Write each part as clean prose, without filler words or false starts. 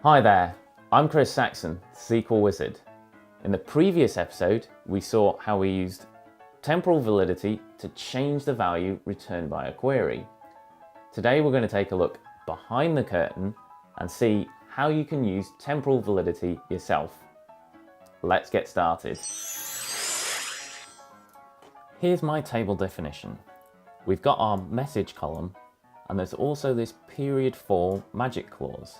Hi there, I'm Chris Saxon, SQL Wizard. In the previous episode, we saw how we used temporal validity to change the value returned by a query. Today we're going to take a look behind the curtain and see how you can use temporal validity yourself. Let's get started. Here's my table definition. We've got our message column, and there's also this period for magic clause.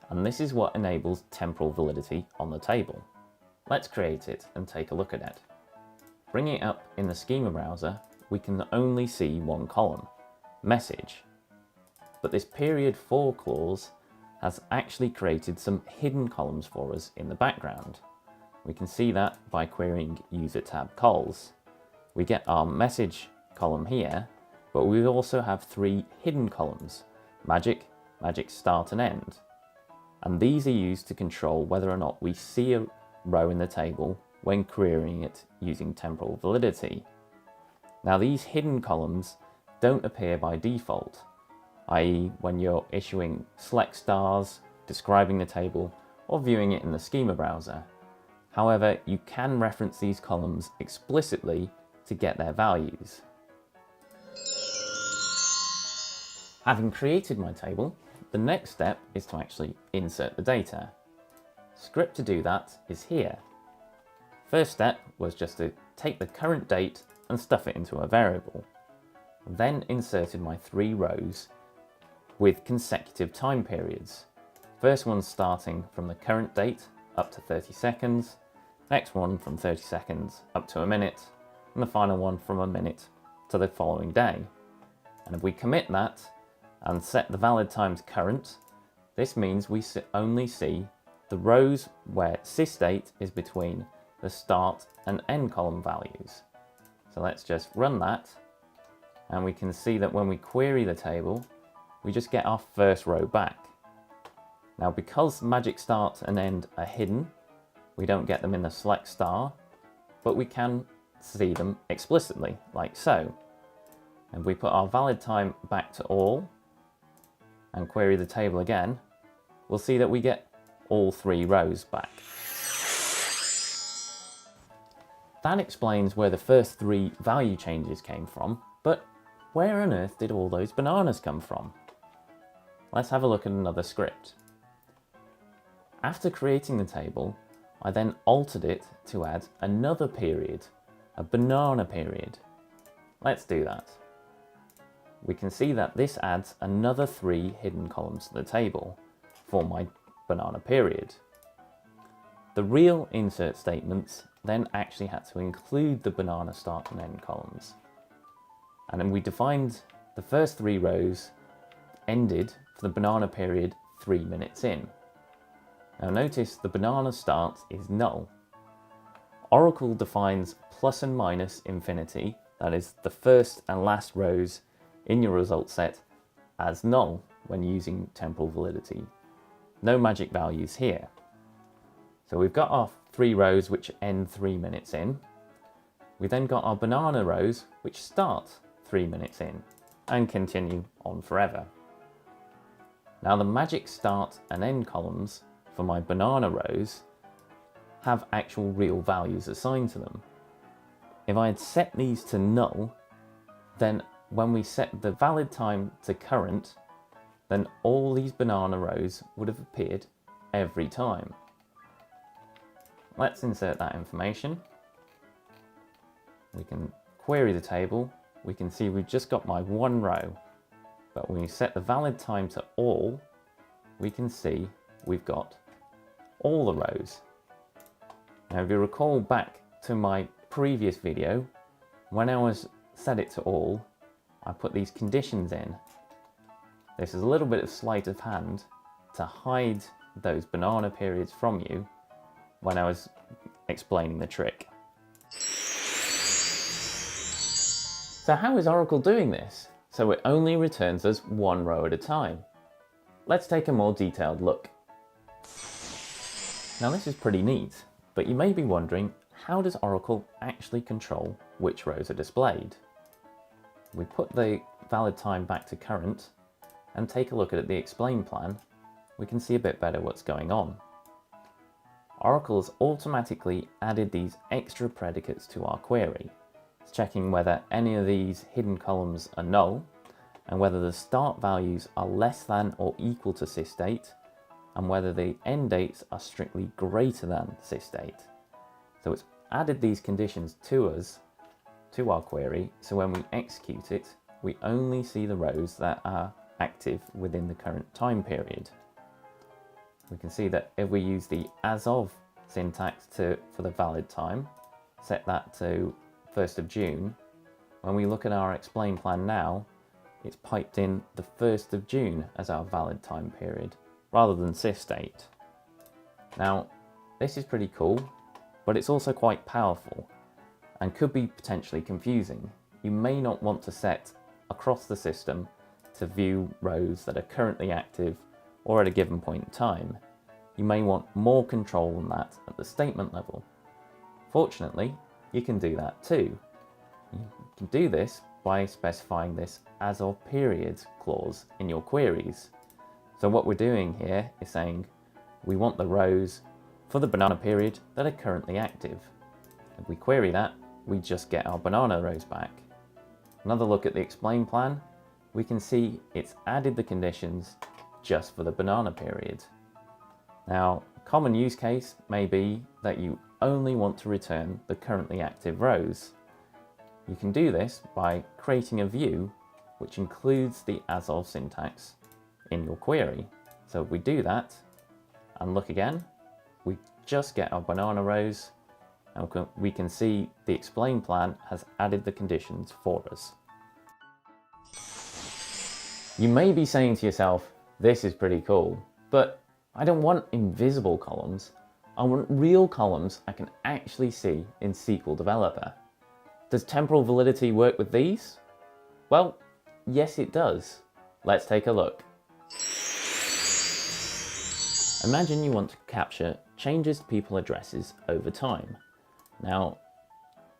And this is what enables temporal validity on the table. Let's create it and take a look at it. Bringing it up in the schema browser, we can only see one column, message. But this period for clause has actually created some hidden columns for us in the background. We can see that by querying user tab cols. We get our message column here, but we also have three hidden columns, magic, magic start and end. And these are used to control whether or not we see a row in the table when querying it using temporal validity. Now these hidden columns don't appear by default, i.e. when you're issuing select stars, describing the table, or viewing it in the schema browser. However, you can reference these columns explicitly to get their values. Having created my table, the next step is to actually insert the data. Script to do that is here. First step was just to take the current date and stuff it into a variable. Then inserted my three rows with consecutive time periods. First one starting from the current date up to 30 seconds, next one from 30 seconds up to a minute, and the final one from a minute to the following day. And if we commit that and set the valid time to current, this means we only see the rows where sysdate is between the start and end column values. So let's just run that, and we can see that when we query the table, we just get our first row back. Now because magic start and end are hidden, we don't get them in the select star, but we can see them explicitly, like so. And we put our valid time back to all, and query the table again, we'll see that we get all three rows back. That explains where the first three value changes came from, but where on earth did all those bananas come from? Let's have a look at another script. After creating the table, I then altered it to add another period, a banana period. Let's do that. We can see that this adds another three hidden columns to the table for my banana period. The real insert statements then actually had to include the banana start and end columns. And then we defined the first three rows ended for the banana period 3 minutes in. Now notice the banana start is null. Oracle defines plus and minus infinity, that is the first and last rows in your result set, as null when using temporal validity. No magic values here. So we've got our three rows which end 3 minutes in. We then got our banana rows which start 3 minutes in and continue on forever. Now the magic start and end columns for my banana rows have actual real values assigned to them. If I had set these to null, then when we set the valid time to current, then all these banana rows would have appeared every time. Let's insert that information. We can query the table. We can see we've just got my one row, but when we set the valid time to all, we can see we've got all the rows. Now if you recall back to my previous video, when I was set it to all, I put these conditions in. This is a little bit of sleight of hand to hide those banana periods from you when I was explaining the trick. So how is Oracle doing this? So it only returns us one row at a time. Let's take a more detailed look. Now this is pretty neat, but you may be wondering, how does Oracle actually control which rows are displayed? We put the valid time back to current and take a look at the explain plan we can see a bit better what's going on. Oracle's automatically added these extra predicates to our query. It's checking whether any of these hidden columns are null, and whether the start values are less than or equal to sysdate, and whether the end dates are strictly greater than sysdate. So it's added these conditions to us, to our query, so when we execute it, we only see the rows that are active within the current time period. We can see that if we use the as of syntax for the valid time, set that to 1st of June, when we look at our explain plan now, it's piped in the 1st of June as our valid time period, rather than sysdate. Now, this is pretty cool, but it's also quite powerful, and could be potentially confusing. You may not want to set across the system to view rows that are currently active or at a given point in time. You may want more control than that at the statement level. Fortunately, you can do that too. You can do this by specifying this as of periods clause in your queries. So what we're doing here is saying we want the rows for the banana period that are currently active. If we query that, we just get our banana rows back. Another look at the explain plan, we can see it's added the conditions just for the banana period. Now, a common use case may be that you only want to return the currently active rows. You can do this by creating a view which includes the as of syntax in your query. So if we do that and look again, we just get our banana rows, and we can see the explain plan has added the conditions for us. You may be saying to yourself, this is pretty cool, but I don't want invisible columns. I want real columns I can actually see in SQL Developer. Does temporal validity work with these? Well, yes it does. Let's take a look. Imagine you want to capture changes to people addresses over time. Now,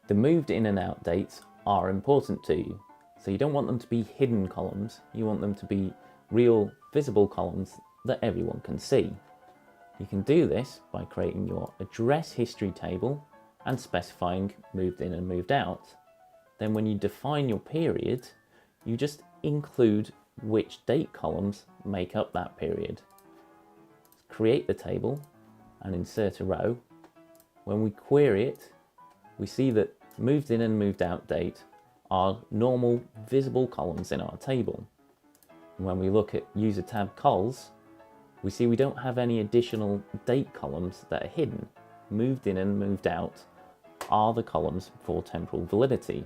the moved in and out dates are important to you, so you don't want them to be hidden columns, you want them to be real visible columns that everyone can see. You can do this by creating your address history table and specifying moved in and moved out. Then when you define your period, you just include which date columns make up that period. Create the table and insert a row. When we query it, we see that moved in and moved out date are normal visible columns in our table. And when we look at user tab cols, we see we don't have any additional date columns that are hidden. Moved in and moved out are the columns for temporal validity.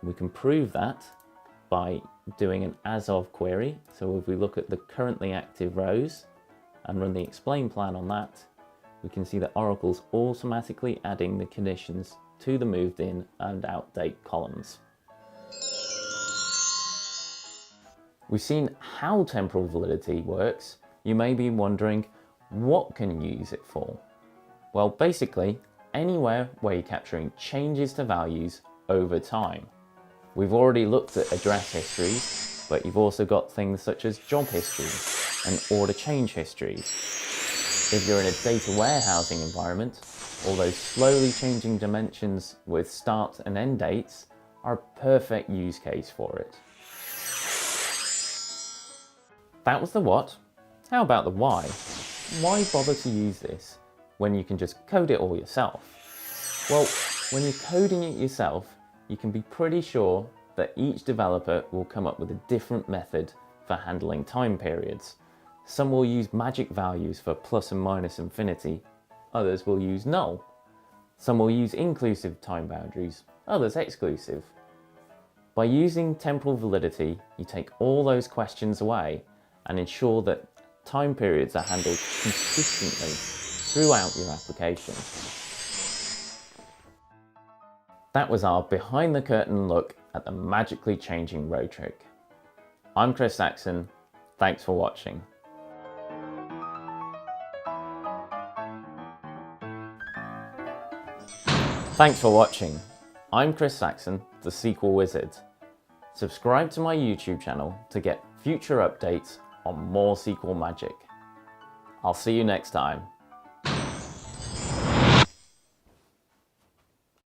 We can prove that by doing an as of query. So if we look at the currently active rows and run the explain plan on that, we can see that Oracle's automatically adding the conditions to the moved in and out date columns. We've seen how temporal validity works. You may be wondering, what can you use it for? Well, basically, anywhere where you're capturing changes to values over time. We've already looked at address histories, but you've also got things such as job history and order change histories. If you're in a data warehousing environment, all those slowly changing dimensions with start and end dates are a perfect use case for it. That was the what. How about the why? Why bother to use this when you can just code it all yourself? Well, when you're coding it yourself, you can be pretty sure that each developer will come up with a different method for handling time periods. Some will use magic values for plus and minus infinity, others will use null. Some will use inclusive time boundaries, others exclusive. By using temporal validity, you take all those questions away and ensure that time periods are handled consistently throughout your application. That was our behind the curtain look at the magically changing row trick. I'm Chris Saxon, thanks for watching. Thanks for watching. I'm Chris Saxon, the SQL Wizard. Subscribe to my YouTube channel to get future updates on more SQL magic. I'll see you next time.